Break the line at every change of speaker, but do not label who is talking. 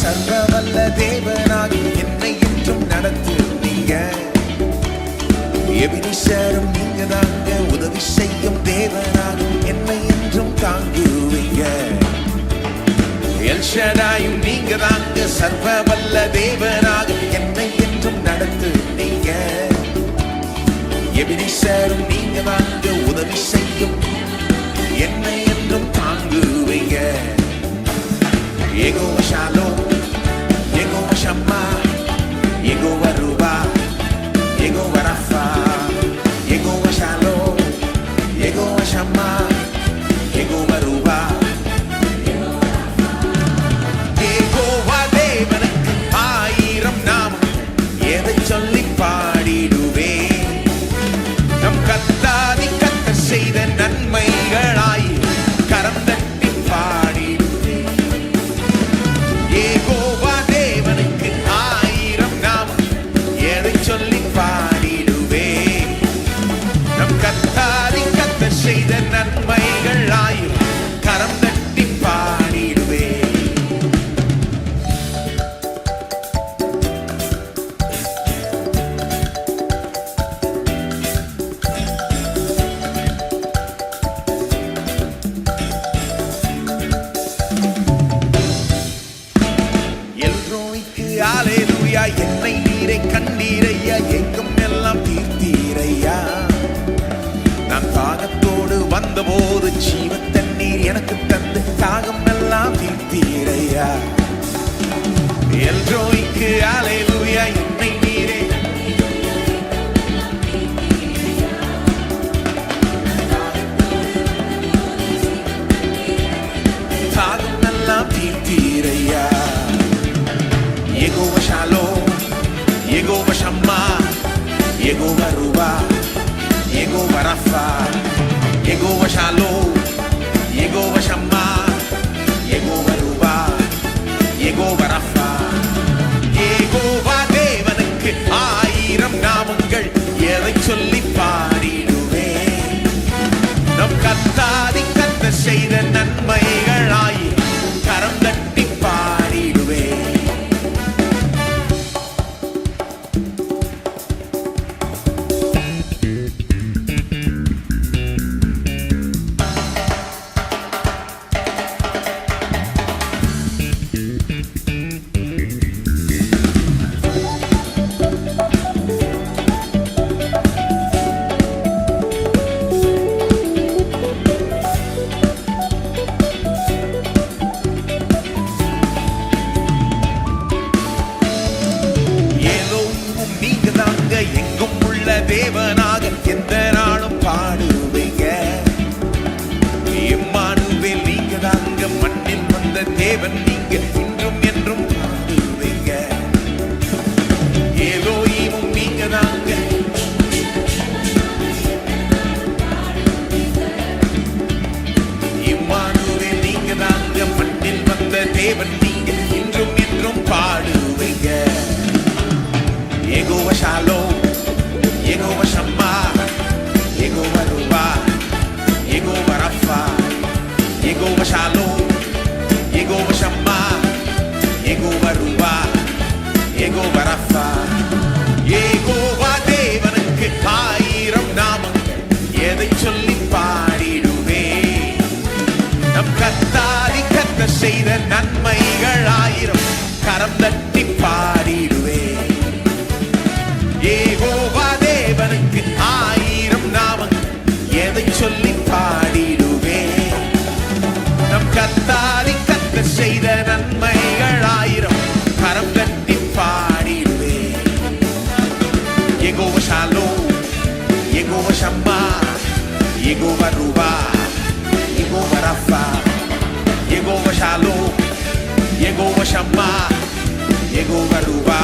சர்வவல்ல தேவனாகி என்னை என்றும் நடத்துவீங்க. எபினிஷரும் நீங்க தாங்க, உதவி செய்யும் தேவனாகி என்னை என்றும் தாங்குவீங்க. எல்ஷடாயும் நீங்க தாங்க, சர்வவல்ல தேவனாக என்னை என்றும் நடத்துவீங்க. எபினிஷரும் நீங்க தாங்க, உதவி செய்யும் என்னை என்றும் தாங்குவீங்க. யெகோவா ஷாலோம், யெகோவா ஷம்மா, யெகோவா ரூபா, யெகோவா ரஃபா, யெகோவா ஷாலோம், யெகோவா ஷம்மா, யெகோவா ரூபா. யெகோவா தேவனுக்கு 1000 நாமம், எதை சொல்லி பாடிடுவேன். நம் கர்த்தாதி கர்த்தர் செய்த நன்மைகளாய் கரம் தட்டி பாடிடுவேன். யெகோவா தேவனுக்கு 1000 நாமம், எதை சொல்லி பாடிடுவேன். நம் கர்த்தாதி கர்த்தர் செய்த நன்மைகளாய் கரம் தட்டி பாடிடுவேன். எல்ரோய்க்கு ஹல்லேலூயா, என்னை நீரை கண்டீரையா, எங்கும் எல்லாம் தீர்த்தீரையா. நான் தாகத்தோடு வந்தபோது ஜீவ தண்ணீர் எனக்கு தந்து தாகம் எல்லாம் தீர்த்தீரையா. எல்ரோய்க்கு ஹல்லேலூயா, என்னை நீரை தாகம் எல்லாம் தீர்த்தீரையா. யெகோவா ஷாலோம், யெகோவா ஷம்மா, யெகோவா ரூபா, யெகோவா ரஃபா, யெகோவா ஷாலோம், யெகோவா ஷம்மா, யெகோவா ரூபா, யெகோவா ரஃபா. யெகோவா தேவனுக்கு 1000 நாமங்கள், எதை சொல்லி பாடிடுவேன். நம் கர்த்தாதி கர்த்தர் செய்த நன்மைகளாய் கரம் தட்டி பாடிடுவேன். நீங்க தாங்க, எங்கும் உள்ள தேவனாக எந்த நாளும் பாடுவீங்க. இம்மானுவேல் நீங்க தாங்க, மண்ணில் வந்த தேவன் நீங்க இன்றும் என்றும் பாடுவீங்க. எலோஹீமும் நீங்க தாங்க, இம்மானுவேல் நீங்க தாங்க, மண்ணில் வந்த தேவன் நீங்க இன்றும் என்றும் பாடுவீங்க. யெகோவா ஷாலோம், யெகோவா ஷம்மா, யெகோவா ரூபா, யெகோவா ரஃபா, யெகோவா ஷாலோம், யெகோவா ஷம்மா, யெகோவா ரூபா, யெகோவா ரஃபா. யெகோவா தேவனுக்கு 1000 நாமங்கள், எதை சொல்லி பாடிடுவேன். நம் கர்த்தாதி கர்த்தர் செய்த நன்மைகள் 1000, கரம் தட்டி பாடிடுவேன். யெகோவா தேவனுக்கு 1000 நாமங்கள், எதை சொல்லி பாடிடுவேன். நம் கர்த்தாதி கர்த்தர் செய்த நன்மைகள் 1000, கரம் தட்டி பாடிடுவேன். யெகோவா ஷாலோம், யெகோவா ஷம்மா, யெகோவா ரூபா, யெகோவா ரஃபா, யெகோவா ஷாலோம், யெகோவா ஷம்மா, யெகோவா ரூபா.